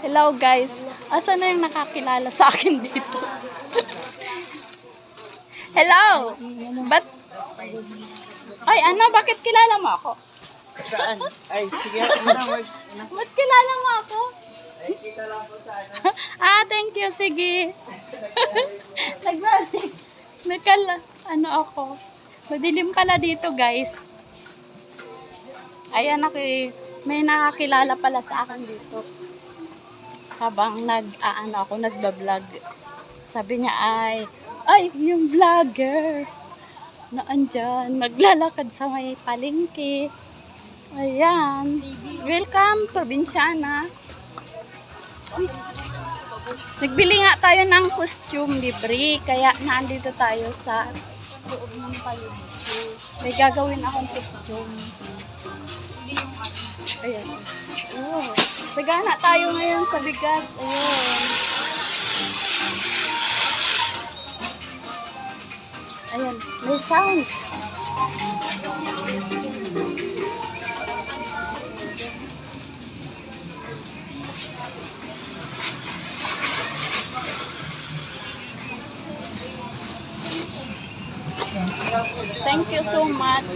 Hello guys. Asan na yung nakakilala sa akin dito? Hello. Ay, ano? Bakit kilala mo ako? Saan? Ay, sige. Ba't kilala mo ako? Ay, kita lang po sa Thank you. Sige. Ano ako? Madilim pala dito guys. Ayan ako may nakakilala pala sa akin dito. Habang nagba-vlog. Sabi niya ay, yung vlogger na andyan, naglalakad sa may palengke. Ayan. Welcome, probinsyana. Uy. Nagbili nga tayo ng costume libre, kaya nandito tayo sa loob ng palengke. May gagawin akong costume. Ayan. Oh. Sagana tayo ngayon sa bigas. Ayan. Ayan. May sound. Thank you so much.